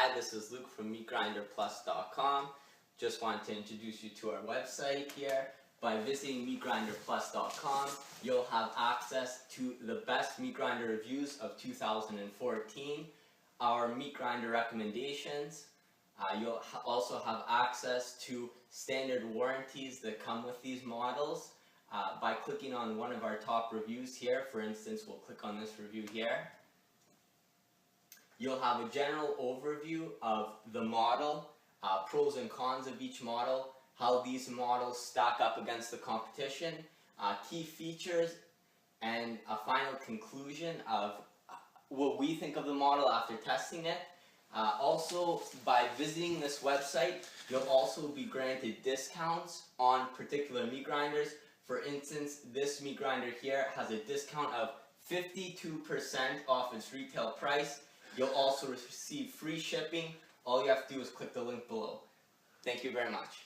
Hi, this is Luke from MeatGrinderPlus.com. Just want to introduce you to our website here. By visiting MeatGrinderPlus.com, you'll have access to the best meat grinder reviews of 2014, our meat grinder recommendations. You'll also have access to standard warranties that come with these models by clicking on one of our top reviews here. For instance, we'll click on this review here. You'll have a general overview of the model, pros and cons of each model, how these models stack up against the competition, key features, and a final conclusion of what we think of the model after testing it. Also, by visiting this website, you'll also be granted discounts on particular meat grinders. For instance, this meat grinder here has a discount of 52% off its retail price. You'll also receive free shipping. All you have to do is click the link below. Thank you very much.